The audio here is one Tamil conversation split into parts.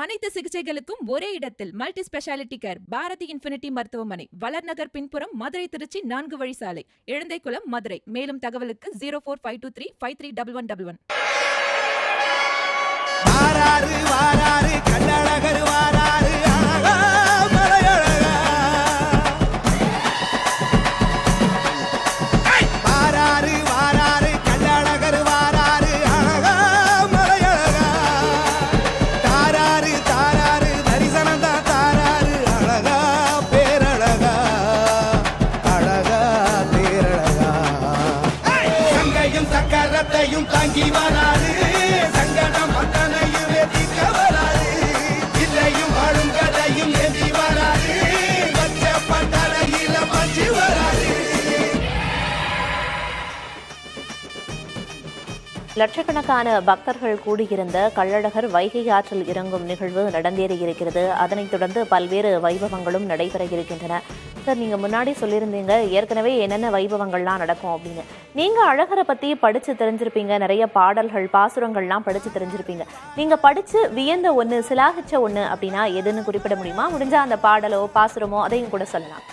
அனைத்து சிகிச்சைகளுக்கும் ஒரே இடத்தில் multi speciality care Bharathi Infinity மருத்துவமனை, வளர்நகர் பின்புறம், மதுரை திருச்சி 4 வழிசாலை, இழந்தைக்குளம், மதுரை. மேலும் தகவலுக்கு 0452353111. தாங்கி வராது சங்கடம் அத்தனையும் எதிர்க்க வராது, இல்லையும் வாழும் கதையும் எதி வராது, வச்ச பட்டறையில பச்சு வராது. லட்சக்கணக்கான பக்தர்கள் கூடியிருந்த கள்ளழகர் வைகை ஆற்றில் இறங்கும் நிகழ்வு நடந்தேறியிருக்கிறது. அதனைத் தொடர்ந்து பல்வேறு வைபவங்களும் நடைபெற இருக்கின்றன. சார், நீங்க முன்னாடி சொல்லியிருந்தீங்க ஏற்கனவே என்னென்ன வைபவங்கள்லாம் நடக்கும் அப்படின்னு. நீங்க அழகரை பத்தி படிச்சு தெரிஞ்சிருப்பீங்க, நிறைய பாடல்கள் பாசுரங்கள்லாம் படிச்சு தெரிஞ்சிருப்பீங்க. நீங்க படிச்சு வியந்த ஒண்ணு, சிலாகிச்ச ஒண்ணு அப்படின்னா எதுன்னு குறிப்பிட முடியுமா? முடிஞ்சா அந்த பாடலோ பாசுரமோ அதையும் கூட சொல்லலாம்.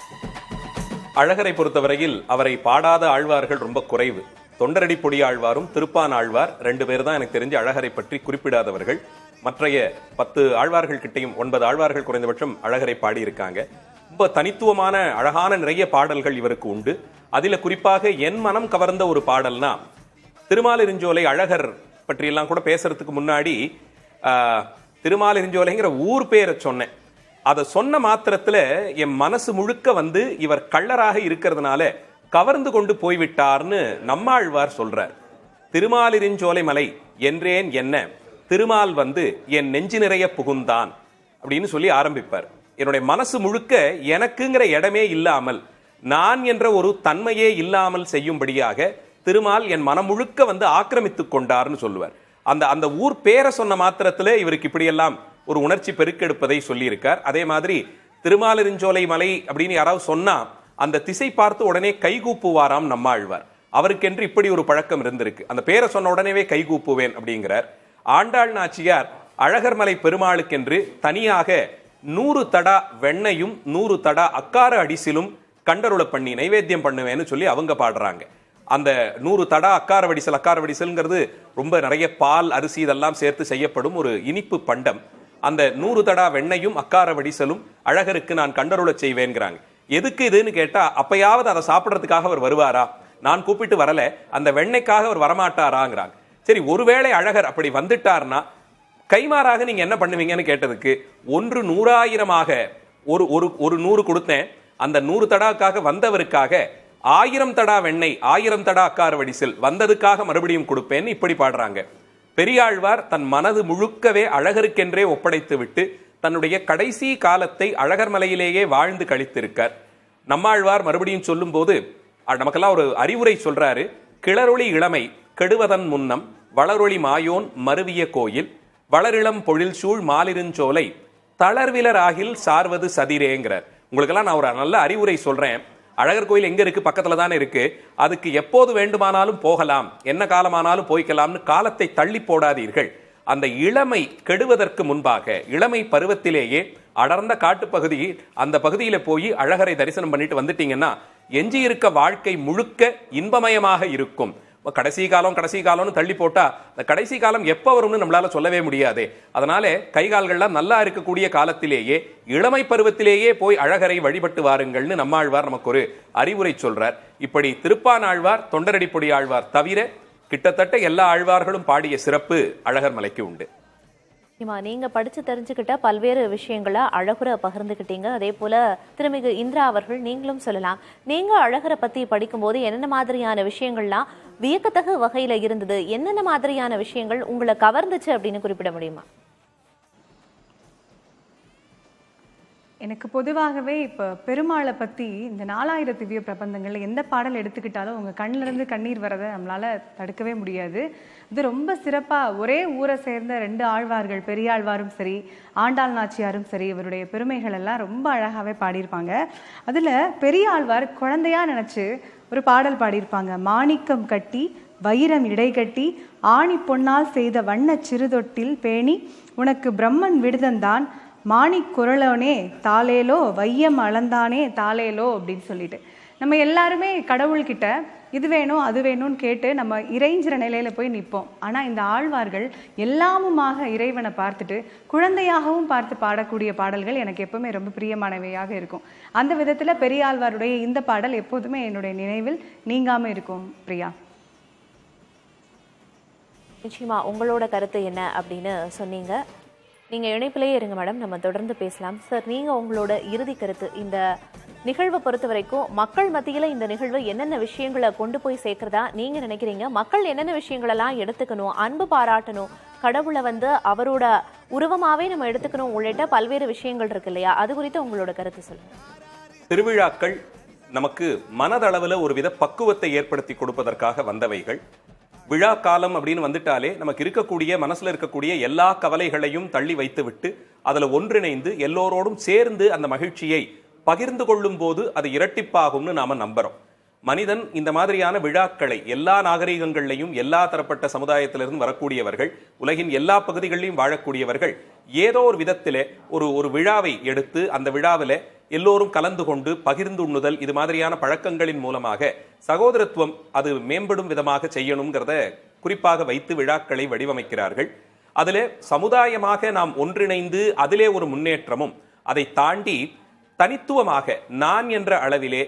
அழகரை பொறுத்தவரையில் அவரை பாடாத ஆழ்வார்கள் ரொம்ப குறைவு. தொண்டரடி பொடி ஆழ்வாரும் திருப்பான் ஆழ்வார் 2 பேர் தான் எனக்கு தெரிஞ்சு அழகரை பற்றி குறிப்பிடாதவர்கள். மற்றைய 10 ஆழ்வார்கள் கிட்டையும் 9 ஆழ்வார்கள் குறைந்தபட்சம் அழகரை பாடியிருக்காங்க. ரொம்ப தனித்துவமான அழகான நிறைய பாடல்கள் இவருக்கு உண்டு. அதில குறிப்பாக என் மனம் கவர்ந்த ஒரு பாடல்னா, திருமாலிருஞ்சோலை அழகர் பற்றியெல்லாம் கூட பேசுறதுக்கு முன்னாடி திருமாலிருஞ்சோலைங்கிற ஊர் பேரை சொன்னேன். அதை சொன்ன மாத்திரத்துல என் மனசு முழுக்க வந்து இவர் கள்ளராக இருக்கிறதுனால கவர்ந்து கொண்டு போய்விட்டார்னு நம்மாழ்வார் சொல்றார். திருமாலிருஞ்சோலை மலை என்றேன் என்ன, திருமால் வந்து என் நெஞ்சு நிறைய புகுந்தான் அப்படின்னு சொல்லி ஆரம்பிப்பார். என்னுடைய மனசு முழுக்க எனக்குங்கிற இடமே இல்லாமல், நான் என்ற ஒரு தன்மையே இல்லாமல் செய்யும்படியாக திருமால் என் மனம் முழுக்க வந்து ஆக்கிரமித்துக் கொண்டார்னு சொல்லுவார். அந்த ஊர் பேரை சொன்ன மாத்திரத்துல இவருக்கு இப்படியெல்லாம் ஒரு உணர்ச்சி பெருக்கெடுப்பதை சொல்லி இருக்கார். அதே மாதிரி திருமாலிருஞ்சோலை மலை அப்படின்னு யாராவது சொன்னா அந்த திசை பார்த்து உடனே கைகூப்புவாராம் நம்மாழ்வார். அவருக்கென்று இப்படி ஒரு பழக்கம் இருந்திருக்கு. அந்த பேரை சொன்ன உடனேவே கைகூப்புவேன் அப்படிங்கிறார். ஆண்டாள் நாச்சியார் அழகர்மலை பெருமாளுக்கென்று தனியாக 100 தடா வெண்ணையும் 100 தடா அக்கார அடிசிலும் கண்டருள பண்ணி நைவேத்தியம் பண்ணுவேன்னு சொல்லி அவங்க பாடுறாங்க. அந்த 100 தடா அக்கார வடிசல்ங்கிறது ரொம்ப நிறைய பால், அரிசி இதெல்லாம் சேர்த்து செய்யப்படும் ஒரு இனிப்பு பண்டம். அந்த 100 தடா வெண்ணையும் அக்கார வடிசலும் அழகருக்கு நான் கண்டருள செய்வேங்கிறாங்க. எதுக்கு இதுன்னு கேட்டா, அப்பயாவது அதை சாப்பிட்றதுக்காக அவர் வருவாரா? நான் கூப்பிட்டு வரல, அந்த வெண்ணைக்காக அவர் வரமாட்டாராங்கிறாங்க. சரி, ஒருவேளை அழகர் அப்படி வந்துட்டார்னா கைமாறாக நீங்க என்ன பண்ணுவீங்கன்னு கேட்டதுக்கு, 1 100,000 ஒரு 100 கொடுத்தேன், அந்த 100 தடாக்காக வந்தவருக்காக 1000 தடா வெண்ணெய் 1000 தடா அக்கார வடிசல் வந்ததுக்காக மறுபடியும் கொடுப்பேன்னு இப்படி பாடுறாங்க. பெரியாழ்வார் தன் மனது முழுக்கவே அழகருக்கென்றே ஒப்படைத்து விட்டு தன்னுடைய கடைசி காலத்தை அழகர் மலையிலேயே வாழ்ந்து கழித்திருக்கார். நம்மாழ்வார் மறுபடியும் சொல்லும் போது நமக்கெல்லாம் ஒரு அறிவுரை சொல்றாரு. கிளரொளி இளமை கெடுவதன் முன்னம் வளரொளி மாயோன் மருவிய கோயில் வளரிளம் பொழில் சூழ் மாலிருஞ்சோலை தளர்விலர் ஆகில் சார்வது சதிரேங்கிறார். உங்களுக்கெல்லாம் நான் ஒரு நல்ல அறிவுரை சொல்றேன். அழகர் கோயில் எங்க இருக்கு? பக்கத்துல தானே இருக்கு. அதுக்கு எப்போது வேண்டுமானாலும் போகலாம், என்ன காலமானாலும் போய்க்கலாம்னு காலத்தை தள்ளி போடாதீர்கள். அந்த இளமை கெடுவதற்கு முன்பாக இளமை பருவத்திலேயே அடர்ந்த காட்டு பகுதி, அந்த பகுதியில போய் அழகரை தரிசனம் பண்ணிட்டு வந்துட்டீங்கன்னா எஞ்சி இருக்க வாழ்க்கை முழுக்க இன்பமயமாக இருக்கும். கடைசி காலம்னு தள்ளி போட்டா அந்த கடைசி காலம் எப்ப வரும்னு நம்மளால சொல்லவே முடியாது. அதனால கைகால்கள்லாம் நல்லா இருக்கக்கூடிய காலத்திலேயே இளமை பருவத்திலேயே போய் அழகரை வழிபட்டு வாருங்கள்னு நம்மாழ்வார் நமக்கு ஒரு அறிவுரை சொல்றார். இப்படி திருப்பான் ஆழ்வார், தொண்டரடி பொடி ஆழ்வார் தவிர கிட்டத்தட்ட எல்லா ஆழ்வார்களும் பாடிய சிறப்பு அழகர் மலைக்கு உண்டு. நீங்க படிச்சு தெரிஞ்சுக்கிட்ட பல்வேறு விஷயங்களை அழகுரை பகிர்ந்துக்கிட்டீங்க. அதே போல திருமிகு இந்திரா அவர்கள் நீங்களும் சொல்லலாம். நீங்க அழகரை பத்தி படிக்கும் போது என்னென்ன மாதிரியான விஷயங்கள்லாம் வியக்கத்தகு வகையில இருந்தது, என்னென்ன மாதிரியான விஷயங்கள் உங்களை கவர்ந்துச்சு அப்படின்னு குறிப்பிட முடியுமா? எனக்கு பொதுவாகவே இப்போ பெருமாளை பற்றி இந்த 4000 திவ்ய பிரபந்தங்களில் எந்த பாடல் எடுத்துக்கிட்டாலும் உங்கள் கண்ணிலிருந்து கண்ணீர் வரதை நம்மளால் தடுக்கவே முடியாது. இது ரொம்ப சிறப்பாக ஒரே ஊரை சேர்ந்த 2 ஆழ்வார்கள், பெரியாழ்வாரும் சரி ஆண்டாள் நாச்சியாரும் சரி, இவருடைய பெருமைகள் எல்லாம் ரொம்ப அழகாகவே பாடியிருப்பாங்க. அதில் பெரியாழ்வார் குழந்தையாக நினச்சி ஒரு பாடல் பாடியிருப்பாங்க. மாணிக்கம் கட்டி வைரம் இடைகட்டி ஆணி பொன்னால் செய்த வண்ணச் சிறுதொட்டில் பேணி உனக்கு பிரம்மன் விடுதந்தான் மாணிக் குரலோனே தாளேலோ வையம் அளந்தானே தாளேலோ அப்படின்னு சொல்லிட்டு நம்ம எல்லாருமே கடவுள்கிட்ட இது வேணும் அது வேணும்னு கேட்டு நம்ம இறைஞ்சிற நிலையில போய் நிற்போம். ஆனால் இந்த ஆழ்வார்கள் எல்லாமுமாக இறைவனை பார்த்துட்டு குழந்தையாகவும் பார்த்து பாடக்கூடிய பாடல்கள் எனக்கு எப்பவுமே ரொம்ப பிரியமானவையாக இருக்கும். அந்த விதத்தில் பெரியாழ்வாருடைய இந்த பாடல் எப்போதுமே என்னுடைய நினைவில் நீங்காமல் இருக்கும். பிரியா, நிச்சயமா உங்களோட கருத்து என்ன அப்படின்னு சொன்னீங்க. நீங்க இணைப்பிலேயே இருங்க மேடம், நம்ம தொடர்ந்து பேசலாம். சார், நீங்க உங்களோட இறுதி கருத்து, இந்த நிகழ்வை பொறுத்த வரைக்கும் மக்கள் மத்தியில இந்த நிகழ்வு என்னென்ன விஷயங்களை கொண்டு போய் சேர்க்கிறதா நீங்க நினைக்கிறீங்க? மக்கள் என்னென்ன விஷயங்களெல்லாம் எடுத்துக்கணும், அன்பு பாராட்டணும், கடவுளை அவரோட உருவமாவே நம்ம எடுத்துக்கணும் உள்ளிட்ட பல்வேறு விஷயங்கள் இருக்கு இல்லையா? அது குறித்து உங்களோட கருத்து சொல்லுங்க. திருவிழாக்கள் நமக்கு மனதளவுல ஒரு வித பக்குவத்தை ஏற்படுத்தி கொடுப்பதற்காக வந்தவைகள். விழா காலம் அப்படின்னு வந்துட்டாலே நமக்கு இருக்கக்கூடிய மனசுல இருக்கக்கூடிய எல்லா கவலைகளையும் தள்ளி வைத்து விட்டு அதுல ஒன்றிணைந்து எல்லோரோடும் சேர்ந்து அந்த மகிழ்ச்சியை பகிர்ந்து கொள்ளும் போது அது இரட்டிப்பாகும்னு நாம நம்புறோம். மனிதன் இந்த மாதிரியான விழாக்களை எல்லா நாகரிகங்கள்லையும் எல்லா தரப்பட்ட சமுதாயத்திலிருந்து வரக்கூடியவர்கள், உலகின் எல்லா பகுதிகளிலும் வாழக்கூடியவர்கள் ஏதோ ஒரு விதத்திலே ஒரு விழாவை எடுத்து அந்த விழாவில எல்லோரும் கலந்து கொண்டு பகிர்ந்து உண்ணுதல், இது மாதிரியான பழக்கங்களின் மூலமாக சகோதரத்துவம் அது மேம்படும் விதமாக செய்யணுங்கிறத குறிப்பாக வைத்து விழாக்களை வடிவமைக்கிறார்கள். அதிலே சமுதாயமாக நாம் ஒன்றிணைந்து அதிலே ஒரு முன்னேற்றமும், அதை தாண்டி தனித்துவமாக நான் என்ற அளவிலே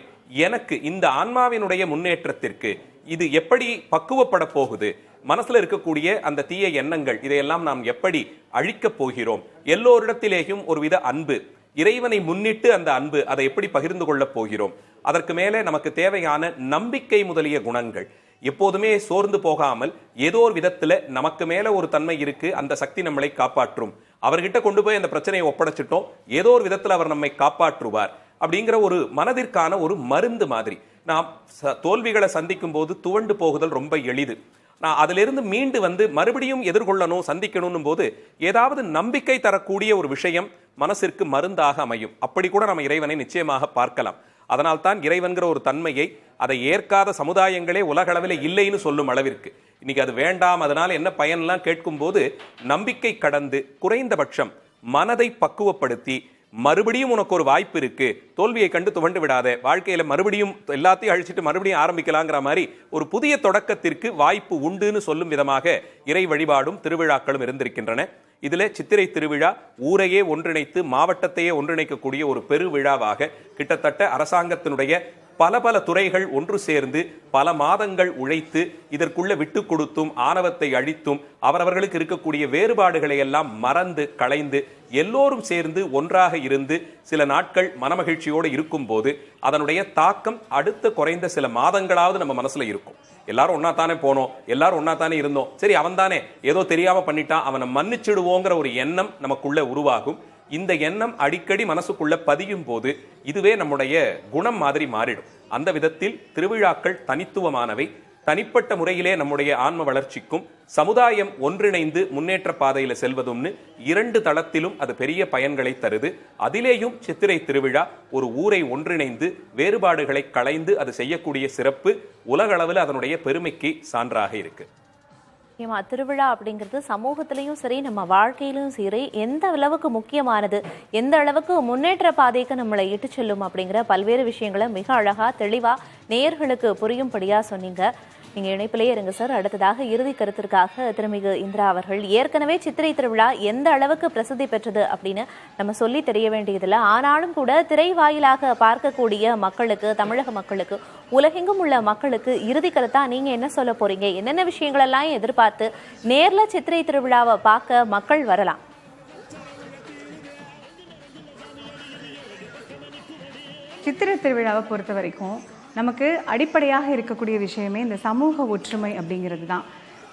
எனக்கு இந்த ஆன்மாவினுடைய முன்னேற்றத்திற்கு இது எப்படி பக்குவப்பட போகுது, மனசுல இருக்கக்கூடிய அந்த தீய எண்ணங்கள் இதையெல்லாம் நாம் எப்படி அழிக்கப் போகிறோம், எல்லோரிடத்திலேயும் ஒருவித அன்பு, இறைவனை முன்னிட்டு அந்த அன்பு அதை எப்படி பகிர்ந்து கொள்ளப் போகிறோம், அதற்கு மேலே நமக்கு தேவையான நம்பிக்கை முதலிய குணங்கள், எப்போதுமே சோர்ந்து போகாமல் ஏதோ ஒரு விதத்துல நமக்கு மேல ஒரு தன்மை இருக்கு, அந்த சக்தி நம்மளை காப்பாற்றும், அவர்கிட்ட கொண்டு போய் அந்த பிரச்சனையை ஒப்படைச்சிட்டோம், ஏதோ ஒரு விதத்துல அவர் நம்மை காப்பாற்றுவார் அப்படிங்கிற ஒரு மனதிற்கான ஒரு மருந்து மாதிரி. நாம் தோல்விகளை சந்திக்கும் போது துவண்டு போகுதல் ரொம்ப எளிது. நான் அதிலிருந்து மீண்டு மறுபடியும் எதிர்கொள்ளணும், சந்திக்கணும் போது ஏதாவது நம்பிக்கை தரக்கூடிய ஒரு விஷயம் மனசிற்கு மருந்தாக அமையும். அப்படி கூட நம்ம இறைவனை நிச்சயமாக பார்க்கலாம். அதனால் தான் இறைவன்கிற ஒரு தன்மையை அதை ஏற்காத சமுதாயங்களே உலகளவில் இல்லைன்னு சொல்லும் அளவிற்கு இன்னைக்கு அது வேண்டாம், அதனால என்ன பயன்லாம் கேட்கும் போது நம்பிக்கை கடந்து குறைந்தபட்சம் மனதை பக்குவப்படுத்தி மறுபடியும் உனக்கு ஒரு வாய்ப்பு இருக்கு, தோல்வியை கண்டு துவண்டு விடாத, வாழ்க்கையில மறுபடியும் எல்லாத்தையும் அழிச்சிட்டு மறுபடியும் ஆரம்பிக்கலாங்கிற மாதிரி ஒரு புதிய தொடக்கத்திற்கு வாய்ப்பு உண்டுன்னு சொல்லும் விதமாக இறை வழிபாடும் திருவிழாக்களும் இருந்திருக்கின்றன. இதுல சித்திரை திருவிழா ஊரையே ஒன்றிணைத்து மாவட்டத்தையே ஒன்றிணைக்கக்கூடிய ஒரு பெருவிழாவாக கிட்டத்தட்ட அரசாங்கத்தினுடைய பல துறைகள் ஒன்று சேர்ந்து பல மாதங்கள் உழைத்து இதற்குள்ள விட்டு கொடுத்தும் ஆணவத்தை அழித்தும் அவரவர்களுக்கு இருக்கக்கூடிய வேறுபாடுகளை எல்லாம் மறந்து களைந்து எல்லோரும் சேர்ந்து ஒன்றாக இருந்து சில நாட்கள் மனமகிழ்ச்சியோடு இருக்கும் போது அதனுடைய தாக்கம் அடுத்த குறைந்த சில மாதங்களாவது நம்ம மனசுல இருக்கும். எல்லாரும் ஒன்னா தானே போனோம், எல்லாரும் ஒன்னா தானே இருந்தோம், சரி அவன் தானே ஏதோ தெரியாம பண்ணிட்டான், அவனை மன்னிச்சிடுவோங்கிற ஒரு எண்ணம் நமக்குள்ள உருவாகும். இந்த எண்ணம் அடிக்கடி மனசுக்குள்ள பதியும் போது இதுவே நம்முடைய குணம் மாதிரி மாறிடும். அந்த விதத்தில் திருவிழாக்கள் தனித்துவமானவை. தனிப்பட்ட முறையிலே நம்முடைய ஆன்ம வளர்ச்சிக்கும் சமுதாயம் ஒன்றிணைந்து முன்னேற்ற பாதையில செல்வதும்னு இரண்டு தளத்திலும் அது பெரிய பயன்களை தருது. அதிலேயும் சித்திரை திருவிழா ஒரு ஊரை ஒன்றிணைந்து வேறுபாடுகளை களைந்து அது செய்யக்கூடிய சிறப்பு உலகளவில் அதனுடைய பெருமைக்கு சான்றாக இருக்கு. திருவிழா அப்படிங்கிறது சமூகத்திலையும் சரி நம்ம வாழ்க்கையிலும் சரி எந்த அளவுக்கு முக்கியமானது, எந்த அளவுக்கு முன்னேற்ற பாதைக்கு நம்மளை இட்டு செல்லும் அப்படிங்கிற பல்வேறு விஷயங்களை மிக அழகா தெளிவா நேயர்களுக்கு புரியும்படியா சொன்னீங்க. நீங்க இணைப்பிலேயே இருங்க சார். அடுத்ததாக இறுதி கருத்திற்காக திருமிகு இந்திரா அவர்கள், ஏற்கனவே சித்திரை திருவிழா எந்த அளவுக்கு பிரசித்தி பெற்றது அப்படின்னு நம்ம சொல்லி தெரிய வேண்டியதில்லை. ஆனாலும் கூட திரை வாயிலாக பார்க்கக்கூடிய மக்களுக்கு, தமிழக மக்களுக்கு, உலகெங்கும் உள்ள மக்களுக்கு இறுதி கருத்தா நீங்க என்ன சொல்ல போறீங்க? என்னென்ன விஷயங்களெல்லாம் எதிர்பார்த்து நேர்ல சித்திரை திருவிழாவை பார்க்க மக்கள் வரலாம்? சித்திரை திருவிழாவை பொறுத்த வரைக்கும் நமக்கு அடிப்படையாக இருக்கக்கூடிய விஷயமே இந்த சமூக ஒற்றுமை அப்படிங்கிறது தான்.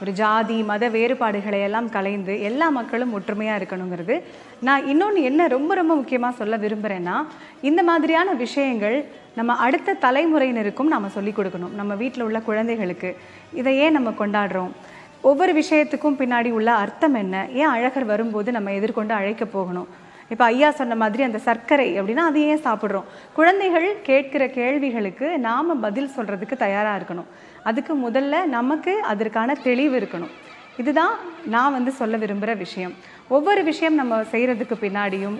ஒரு ஜாதி மத வேறுபாடுகளை எல்லாம் கலைந்து எல்லா மக்களும் ஒற்றுமையாக இருக்கணுங்கிறது. நான் இன்னொன்று என்ன ரொம்ப ரொம்ப முக்கியமாக சொல்ல விரும்புகிறேன்னா, இந்த மாதிரியான விஷயங்கள் நம்ம அடுத்த தலைமுறையினருக்கும் நாம் சொல்லிக் கொடுக்கணும். நம்ம வீட்டில் உள்ள குழந்தைகளுக்கு இதை ஏன் நம்ம கொண்டாடுறோம், ஒவ்வொரு விஷயத்துக்கும் பின்னாடி உள்ள அர்த்தம் என்ன, ஏன் அழகர் வரும்போது நம்ம எதிர்கொண்டு அழைக்க போகணும், இப்போ ஐயா சொன்ன மாதிரி அந்த சர்க்கரை அப்படின்னா அது ஏன் சாப்பிட்றோம்? குழந்தைகள் கேட்கிற கேள்விகளுக்கு நாம் பதில் சொல்கிறதுக்கு தயாராக இருக்கணும். அதுக்கு முதல்ல நமக்கு அதற்கான தெளிவு இருக்கணும். இதுதான் நான் சொல்ல விரும்புகிற விஷயம். ஒவ்வொரு விஷயம் நம்ம செய்கிறதுக்கு பின்னாடியும்,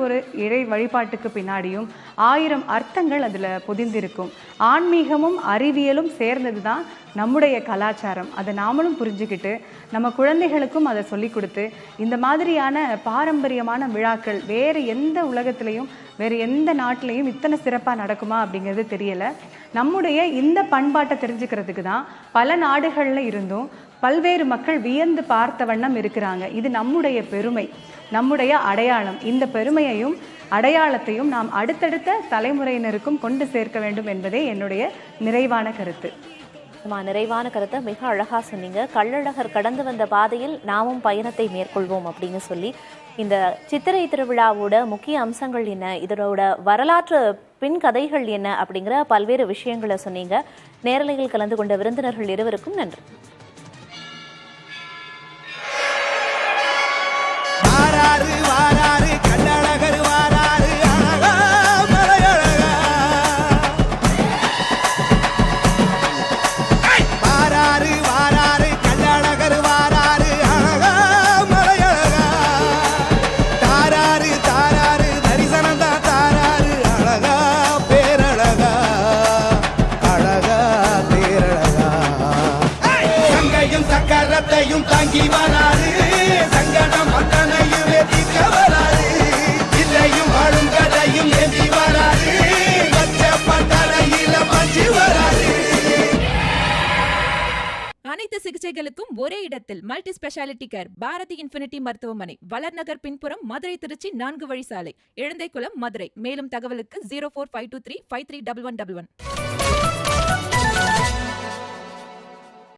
ஒரு இறை வழிபாட்டுக்கு பின்னாடியும் 1000 அர்த்தங்கள் அதில் பொதிந்திருக்கும். ஆன்மீகமும் அறிவியலும் சேர்ந்தது தான் நம்முடைய கலாச்சாரம். அதை நாமளும் புரிஞ்சுக்கிட்டு நம்ம குழந்தைகளுக்கும் அதை சொல்லி கொடுத்து, இந்த மாதிரியான பாரம்பரியமான விழாக்கள் வேறு எந்த உலகத்திலையும் வேறு எந்த நாட்டிலையும் இத்தனை சிறப்பாக நடக்குமா அப்படிங்கிறது தெரியலை. நம்முடைய இந்த பண்பாட்டை தெரிஞ்சுக்கிறதுக்கு தான் பல நாடுகளில் இருந்தும் பல்வேறு மக்கள் வியந்து பார்த்த வண்ணம் இருக்கிறாங்க. இது நம்முடைய பெருமை, நம்முடைய அடையாளம். இந்த பெருமையையும் அடையாளத்தையும் நாம் அடுத்தடுத்த தலைமுறையினருக்கும் கொண்டு சேர்க்க வேண்டும் என்பதே என்னுடைய நிறைவான கருத்து. நிறைவான கருத்தை மிக அழகா சொன்னீங்க. கள்ளழகர் கடந்து வந்த பாதையில் நாமும் பயணத்தை மேற்கொள்வோம் அப்படின்னு சொல்லி, இந்த சித்திரை திருவிழாவோட முக்கிய அம்சங்கள் என்ன, இதனோட வரலாற்று பின் கதைகள் என்ன அப்படிங்கிற பல்வேறு விஷயங்களை சொன்னீங்க. நேரலையில் கலந்து கொண்ட விருந்தினர்கள் இருவருக்கும் நன்றி. தாங்கி வராது சங்கடம் அத்தனையுமே தீர்க்க வராது. இல்லையும் வாழும் கதையும் ஏந்தி வராது. வச்ச பட்டறையில பஞ்சு வராது. அனைத்து சிகிச்சைகளுக்கும் ஒரே இடத்தில் multi speciality care Bharathi Infinity மருத்துவமனை, வளர்நகர் பின்புறம், மதுரை திருச்சி 4 வழி சாலை, எழுந்தைக்குளம், மதுரை. மேலும் தகவலுக்கு 0452353111.